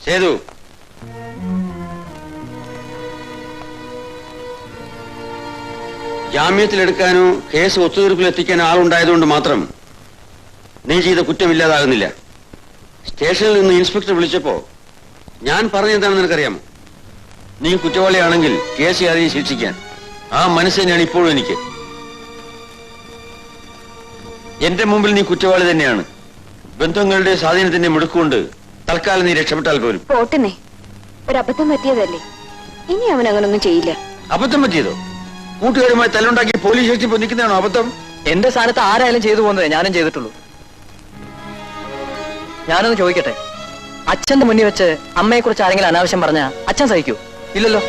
Sethu, ജാമ്യത്തിലെടുക്കാനോ case ഒത്തുതീർപ്പിലെത്തിക്കാനോ ആളുണ്ടായതുകൊണ്ട് മാത്രം നീ ചെയ്ത കുറ്റമില്ലാതാകുന്നില്ല. സ്റ്റേഷനിൽ നിന്ന് ഇൻസ്പെക്ടർ വിളിച്ചപ്പോ ഞാൻ പറഞ്ഞെന്താണെന്ന് നിനക്കറിയാമോ? നീ കുറ്റവാളിയാണെങ്കിൽ കേസ് ആരെയും ശിക്ഷിക്കാൻ ആ മനസ്സ് തന്നെയാണ് ഇപ്പോഴും എനിക്ക്. എന്റെ മുമ്പിൽ നീ കുറ്റവാളി തന്നെയാണ്. ബന്ധങ്ങളുടെ സ്വാധീനത്തിന്റെ മുടുക്കൊണ്ട് തൽക്കാലം നീ രക്ഷപ്പെട്ടാൽ പോലും. പോട്ടെന്നേ, ഒരബദ്ധം പറ്റിയതല്ലേ, ഇനി അവൻ അങ്ങനൊന്നും ചെയ്യില്ല. അബദ്ധം പറ്റിയതോ? കൂട്ടുകാരുമായി തല്ലുണ്ടാക്കി പോലീസ് സ്റ്റേഷനിൽ നിൽക്കുന്നതാണോ അബദ്ധം? എന്റെ സ്ഥാനത്ത് ആരായാലും ചെയ്തു പോകുന്നതേ ഞാനും ചെയ്തിട്ടുള്ളൂ. ഞാനൊന്ന് ചോദിക്കട്ടെ, അച്ഛന്റെ മുന്നിൽ വെച്ച് അമ്മയെ കുറിച്ച് ആരെങ്കിലും അനാവശ്യം പറഞ്ഞ അച്ഛൻ സഹിക്കൂ? ഇല്ലല്ലോ.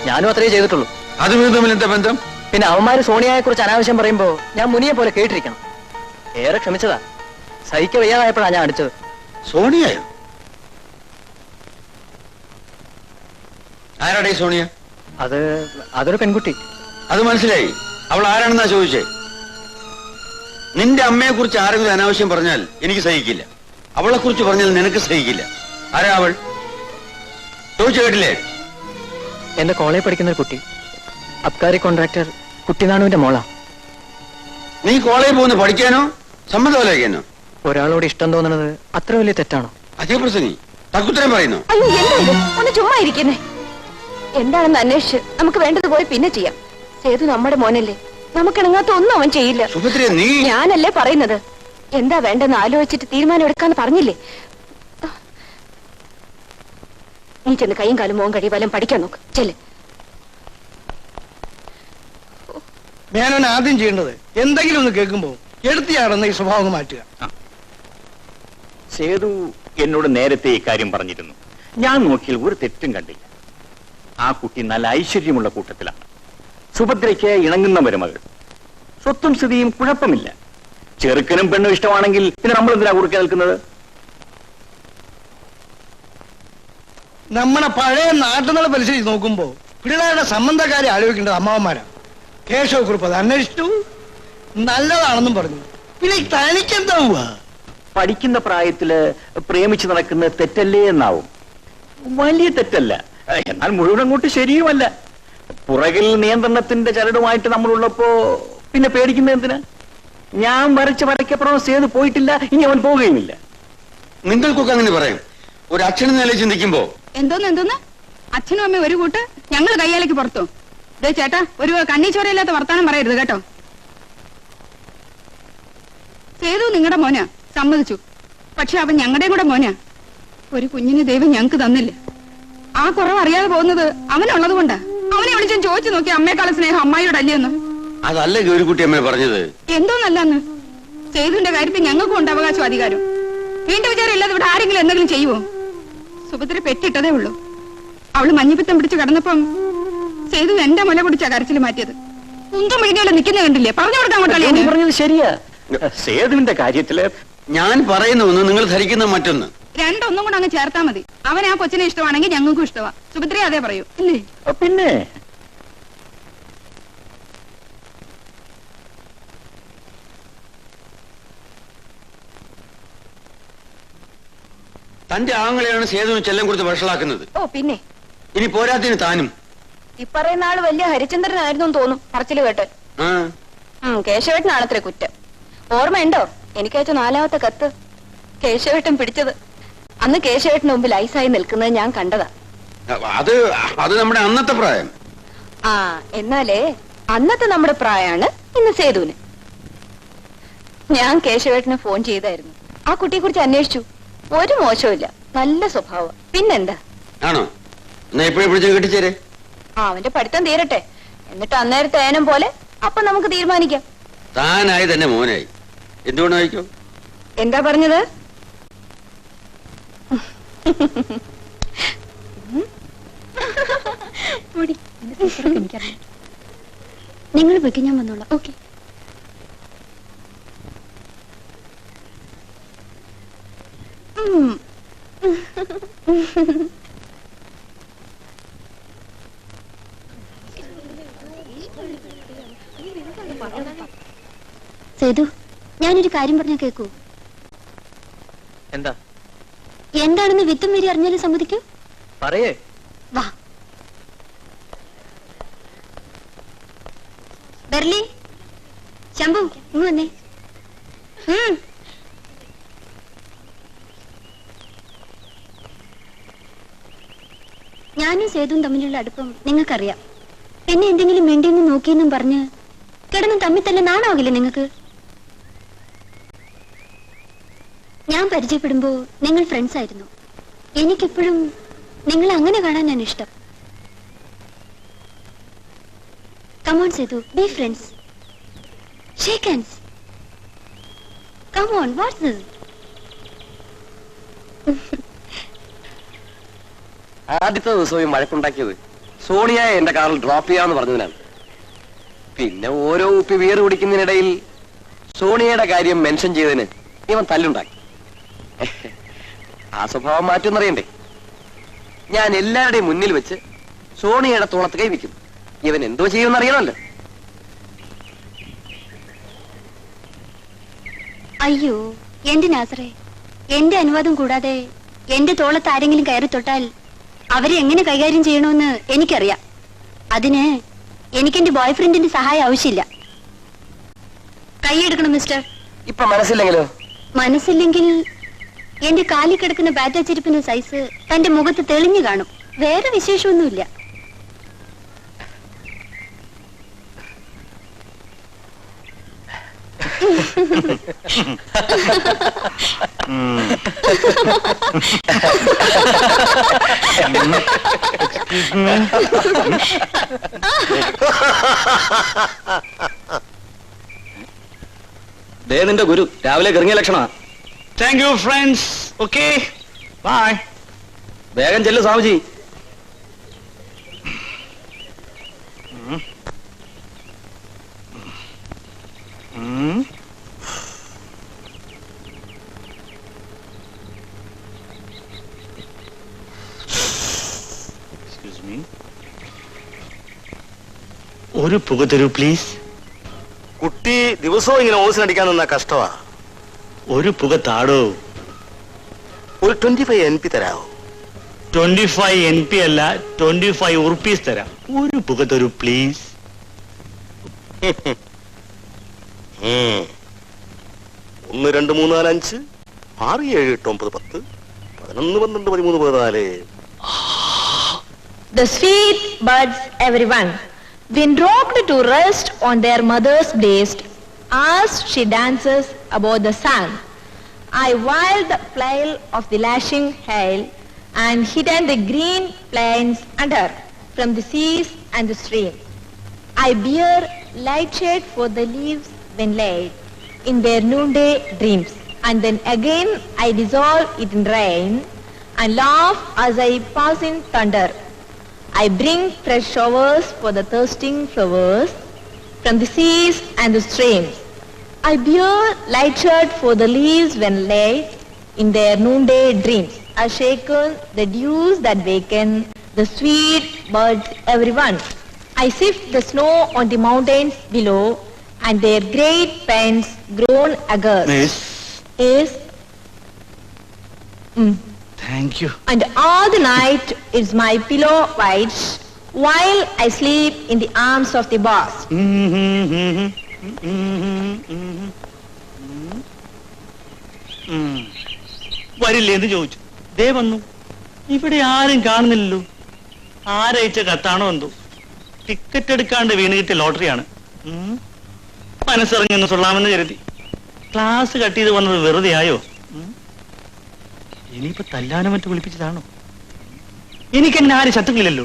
ഞാനും അത്രേ ചെയ്തിട്ടുള്ളൂ. അത് തമ്മിൽ എന്താ ബന്ധം? പിന്നെ അവന്മാര് സോണിയയെ കുറിച്ച് അനാവശ്യം പറയുമ്പോ ഞാൻ മുനിയെ പോലെ കേട്ടിരിക്കണം. ഏറെ ക്ഷമിച്ചതാ, സഹിക്ക വയ്യാതായപ്പോഴാണ് ഞാൻ അടിച്ചത്. സോണിയയോ? ആരാടേ സോണിയ? അതൊരു പെൺകുട്ടി. അത് മനസ്സിലായി. അവൾ ആരാണെന്നാ ചോദിച്ചേ? നിന്റെ അമ്മയെ കുറിച്ച് ആരെങ്കിലും അനാവശ്യം പറഞ്ഞാൽ എനിക്ക് സഹിക്കില്ല. അവളെ കുറിച്ച് പറഞ്ഞാൽ നിനക്ക് സഹിക്കില്ല. ആരാ അവൾ? ചോദിച്ചു കേട്ടില്ലേ? എന്റെ കോളേജിൽ പഠിക്കുന്ന ഒരു കുട്ടി, അബ്കാരി കോൺട്രാക്ടർ കുട്ടിനാണുവിന്റെ മോളാ. നീ കോളേജിൽ പോകുന്ന പഠിക്കാനോ സമ്മതമല്ലാക്കാനോ? ഒരാളോട് ഇഷ്ടം തോന്നുന്നത് അത്ര വലിയ തെറ്റാണോ? അതേ പ്രസംഗി തക്കുത്തരം പറയുന്നു. അയ്യോ, എന്താ ഇത്? ഒന്ന് ചുമ്മാ ഇരിക്കുന്നേ. എന്താണെന്ന് അന്വേഷിച്ച് നമുക്ക് വേണ്ടത് പോയി പിന്നെ ചെയ്യാം. സേതു നമ്മുടെ മോനല്ലേ, നമുക്കിണങ്ങാത്ത ഒന്നും അവൻ ചെയ്യില്ല. ഞാനല്ലേ പറയുന്നത്. എന്താ വേണ്ടെന്ന് ആലോചിച്ചിട്ട് തീരുമാനം എടുക്കാന്ന് പറഞ്ഞില്ലേ? നീ ചെന്ന് കൈയും കാലും മോൻ കഴിയും പഠിക്കാൻ നോക്ക്. ചെല്ല്. ഞാൻ ആദ്യം ചെയ്യേണ്ടത് എന്തെങ്കിലും ഒന്ന് കേൾക്കുമ്പോ എടുത്തിയാണെന്ന് ഈ സ്വഭാവം മാറ്റുക. സേതു എന്നോട് നേരത്തെ ഇക്കാര്യം പറഞ്ഞിരുന്നു. ഞാൻ നോക്കിയാൽ ഒരു തെറ്റും കണ്ടില്ല. ആ കുട്ടി നല്ല ഐശ്വര്യമുള്ള കൂട്ടത്തിലാണ്. സുഭദ്രയ്ക്ക് ഇണങ്ങുന്ന മരുമകൾ, സ്വത്തും സ്ഥിതിയും കുഴപ്പമില്ല. ചെറുക്കനും പെണ്ണും ഇഷ്ടമാണെങ്കിൽ പിന്നെ നമ്മൾ എന്തിനാ കുറുക്കെ നിൽക്കുന്നത്? നമ്മുടെ പഴയ നാട്ടുനില പരിശോധിച്ച് നോക്കുമ്പോ പിള്ളേരുടെ സംബന്ധക്കാരെ ആലോചിക്കേണ്ടത് അമ്മാവന്മാരാ. കേശവക്കുറിപ്പ് അത് അന്വേഷിച്ചു, നല്ലതാണെന്നും പറഞ്ഞു. പിന്നെ തനിക്കെന്താവുക? പഠിക്കുന്ന പ്രായത്തില് പ്രേമിച്ച് നടക്കുന്നത് തെറ്റല്ലേ എന്നാവും. വലിയ തെറ്റല്ല, എന്നാൽ മുഴുവൻ അങ്ങോട്ട് ശരിയുമല്ല. പുറകിൽ നിയന്ത്രണത്തിന്റെ ചരടുമായിട്ട് നമ്മളുള്ളപ്പോ പിന്നെ പേടിക്കുന്നത് എന്തിനാ? ഞാൻ വരച്ച വരയ്ക്കപ്പുറം സേതു പോയിട്ടില്ല, ഇനി അവൻ പോവുകയുമില്ല. നിങ്ങൾക്കൊക്കെ അങ്ങനെ പറയാം. ഒരു അച്ഛനെ നില ചിന്തിക്കുമ്പോ എന്തോന്ന് അച്ഛനും അമ്മയും ഒരു കൂട്ട്, ഞങ്ങൾ കയ്യാലേക്ക് പുറത്തു. ദേ ചേട്ടാ, ഒരു കണ്ണീച്ചോരയില്ലാത്ത വർത്താനം പറയരുത് കേട്ടോ. സേതു നിങ്ങളുടെ മോനാ, സമ്മതിച്ചു. പക്ഷെ അവൻ ഞങ്ങളുടെയും കൂടെ മോനാ. ഒരു കുഞ്ഞിന് ദൈവം ഞങ്ങക്ക് തന്നില്ല. ആ കുറവ് അറിയാതെ പോകുന്നത് അവനുള്ളത് കൊണ്ടാ. അവനെ വിളിച്ചു ചോദിച്ചു നോക്കി അമ്മയെക്കാളെ സ്നേഹം അമ്മായിയോടല്ലേന്ന്. അതല്ല ഒരു കുട്ടി അമ്മ പറഞ്ഞത്. എന്തോന്നല്ലെന്ന്. സേതുവിന്റെ കാര്യത്തിൽ ഞങ്ങൾക്കും ഉണ്ട് അവകാശം അധികാരം. വീണ്ടും വിചാരം ഇല്ലാതെ ഇവിടെ ആരെങ്കിലും എന്തെങ്കിലും ചെയ്യുവോ? സുഭദ്ര പെറ്റിട്ടതേ ഉള്ളൂ. അവള് മഞ്ഞപ്പിത്തം പിടിച്ച് കിടന്നപ്പം സേതു എന്റെ മുല കുടിച്ചാ കരച്ചിൽ മാറ്റിയത്. കുന്തും മിഴിഞ്ഞോലെ നിൽക്കുന്ന കണ്ടില്ലേ? പറഞ്ഞു കൊടുക്കാൻ അങ്ങോട്ടല്ലേ പറഞ്ഞത് ശരിയാ. സേതുവിന്റെ കാര്യത്തില് ഞാൻ പറയുന്ന ഒന്ന്, നിങ്ങൾ ധരിക്കുന്ന മറ്റൊന്ന്. രണ്ടൊന്നും കൂടെ അങ്ങ് ചേർത്താ മതി. അവൻ ആ കൊച്ചിനെ ഇഷ്ടമാണെങ്കിൽ ഞങ്ങൾക്കും ഇഷ്ടമാ. സുഭദ്ര അതേ പറയൂ, ഇല്ലേ? പിന്നെ തന്റെ ആങ്ങളെയാണ് സേതുവിന് ചെല്ലം കൊടുത്ത് വഷളാക്കുന്നത്. ഓ പിന്നെ, ഇനി പോരാത്തിന് താനും. ഈ പറയുന്ന ആള് വലിയ ഹരിചന്ദ്രനായിരുന്നു തോന്നും പറച്ചില് കേട്ട്. കേശവേട്ടനാണത്രേ കുറ്റം. ഓർമ്മയുണ്ടോ എനിക്കയച്ച 4ാമത്തെ കത്ത്? കേശവേട്ടൻ പിടിച്ചത്. അന്ന് കേശവേട്ടന് മുമ്പിൽ ഐസായി നിൽക്കുന്നത് ഞാൻ കണ്ടതാ. അത് നമ്മുടെ അന്നത്തെ പ്രായം. എന്നാലേ അന്നത്തെ നമ്മുടെ പ്രായമാണ് ഇന്ന് സേതുവിന്. ഞാൻ കേശവേട്ടന് ഫോൺ ചെയ്തായിരുന്നു. ആ കുട്ടിയെ കുറിച്ച് അന്വേഷിച്ചു. ഒരു മോശമില്ല, നല്ല സ്വഭാവം. പിന്നെന്താ? ആണോ? എന്നാ എപ്പോഴും പിടിച്ച് കെട്ടിച്ചേരെ. അവന്റെ പഠിത്തം തീരട്ടെ, എന്നിട്ട് അന്നേരത്തെ ഏനം പോലെ അപ്പൊ നമുക്ക് തീരുമാനിക്കാം. താനായി തന്നെ മോനായി. എന്തുകൊണ്ട് വായിക്കോ? എന്താ പറഞ്ഞത്? നിങ്ങൾ പോയിക്ക്, ഞാൻ വന്നോളാം. ഓക്കെ. സേതു, ഞാനൊരു കാര്യം പറഞ്ഞാ കേക്കൂ? എന്താ? എന്താണെന്ന് വിത്തും വരി അറിഞ്ഞാലും സമ്മതിക്കൂ? പറയേ. വാ ബെർലി, ശംഭു ഇങ്ങ് വന്നേ. ഞാനും സേതുവും തമ്മിലുള്ള അടുപ്പം നിങ്ങൾക്കറിയാം. എന്നെ എന്തെങ്കിലും വേണ്ടിയെന്ന് നോക്കിയെന്നും പറഞ്ഞ് കിടന്ന് തമ്മിൽ തന്നെ നാണാവില്ലേ നിങ്ങൾക്ക്? ഞാൻ പരിചയപ്പെടുമ്പോ നിങ്ങൾ ഫ്രണ്ട്സ് ആയിരുന്നു. എനിക്കെപ്പോഴും നിങ്ങൾ അങ്ങനെ കാണാനാണ് ഇഷ്ടം. Come on, Setu, be friends. Shake hands. Come on, what's this? ആദ്യത്തെ ദിവസവും വഴക്കുണ്ടാക്കിയത് സോണിയയെ എന്റെ കാറിൽ ഡ്രോപ്പ് ചെയ്യാന്ന് പറഞ്ഞതിനാണ്. പിന്നെ ഓരോ ഉപ്പി വീറ് കുടിക്കുന്നതിനിടയിൽ സോണിയയുടെ കാര്യം മെൻഷൻ ചെയ്തതിന് ഇവൻ തല്ലുണ്ടാക്കി. ആ സ്വഭാവം മാറ്റുമെന്നറിയണ്ടേ? ഞാൻ എല്ലാവരുടെയും മുന്നിൽ വെച്ച് സോണിയയുടെ തോളത്ത് കൈവയ്ക്കും. ഇവൻ എന്തോ ചെയ്യുമെന്നറിയണമല്ലോ. അയ്യോ എന്റെ നാസറേ, എന്റെ അനുവാദം കൂടാതെ എന്റെ തോളത്ത് ആരെങ്കിലും കയറി തൊട്ടാൽ അവരെ എങ്ങനെ കൈകാര്യം ചെയ്യണമെന്ന് എനിക്കറിയാം. അതിന് എനിക്കെന്റെ ബോയ് ഫ്രണ്ടിന്റെ സഹായം ആവശ്യമില്ല. കൈയെടുക്കണം മിസ്റ്റർ. ഇപ്പൊ മനസ്സില്ലെങ്കിലോ? മനസ്സില്ലെങ്കിൽ എന്റെ കാലിൽ കിടക്കുന്ന ബാറ്റ ചെരുപ്പിന്റെ സൈസ് തന്റെ മുഖത്ത് തെളിഞ്ഞു കാണും. വേറെ വിശേഷമൊന്നുമില്ല. നിന്റെ ഗുരു രാവിലെ ഇറങ്ങിയ ലക്ഷണ. Thank you friends. Okay bye. വേഗം ചെല്ലു സ്വാമിജി. ഒരു പുക തരൂ പ്ലീസ്. കുട്ടി ദിവസവും ഇങ്ങനെ ഓസിനടിക്കാൻ നിന്ന കഷ്ടമാ. ഒരു പുക താടോ. ഒരു 25 NP തരാവോ? 25 NP അല്ല, 25 ഉറുപ്പീസ് തരാം. ഒരു പുക തരൂ please. 1 2 3 4 5 6 7 8 9 10 11 12 13 14. The sweet buds, everyone, been rocked to rest on their mother's breast as she dances above the sun. I wild the flail of the lashing hail and hidden the green plains under from the seas and the stream. I bear light shade for the leaves when laid in their noonday dreams, and then again I dissolve it in rain and laugh as I pass in thunder. I bring fresh showers for the thirsting flowers from the seas and the streams. I bear light shade for the leaves when laid in their noonday dreams. I shaken the dews that waken the sweet birds, everyone. I sift the snow on the mountains below and their great pines grown aghast. Miss. Yes. Thank you. And all the night is my pillow white while I sleep in the arms of the boss. വരില്ലേ എന്ന് ചോദിച്ചു. ദേ വന്നു. ഇവിടെ ആരും കാണുന്നില്ലല്ലോ. ആരയച്ച കത്താണോ എന്തോ. Ticket എടുക്കാണ്ട് വീണ് കിട്ടിയ ലോട്ടറിയാണ്. മനസ്സിറങ്ങി ഒന്ന് കൊള്ളാമെന്ന് കരുതി. ക്ലാസ് കട്ട് ചെയ്ത് വന്നത് വെറുതെ ആയോ? ഇനിയിപ്പോ തല്ലാനും മറ്റും വിളിപ്പിച്ചതാണോ? എനിക്കങ്ങനെ ആരും ശത്രുക്കളില്ലല്ലോ.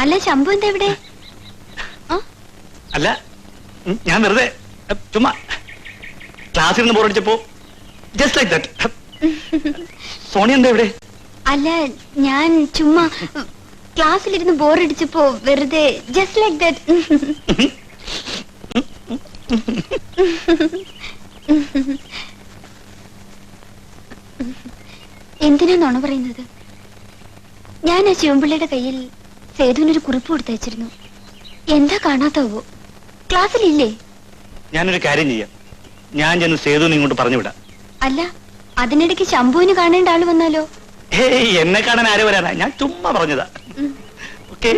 അല്ല ശംഭു എന്താ ഇവിടെ? അല്ല, ഞാൻ വെറുതെ ചുമ്മാ ക്ലാസ്സിൽ നിന്ന് ബോറടിച്ചപ്പോ ജസ്റ്റ് ലൈക്ക് ദാറ്റ്. സോണി എന്താ ഇവിടെ? അല്ല ഞാൻ ചുമ്മാ ക്ലാസ്സിലിരുന്ന് ബോറടിച്ചപ്പോ വെറുതെ ജസ്റ്റ് ലൈക്ക് ദാറ്റ്. എന്തിനാ നുണ പറയുന്നത്? ഞാൻ ആ ശിവൻപിള്ളയുടെ കയ്യിൽ സേതുവിനൊരു കുറിപ്പ് കൊടുത്തയച്ചിരുന്നു. എന്താ കാണാത്താവോ? ക്ലാസ്സിലില്ലേ? ഞാനൊരു കാര്യം ചെയ്യാം. ഞാൻ ചെന്ന് സേതുവിനെ ഇങ്ങോട്ട് പറഞ്ഞു വിടാം. അല്ല അതിനിടയ്ക്ക് ശംഭുവിന് കാണേണ്ട ആള് വന്നാലോ? ഏയ് എന്നെ കാണാൻ ആര് വരാനാ, ഞാൻ ചുമ്മാ പറഞ്ഞതാ. ഓക്കെ.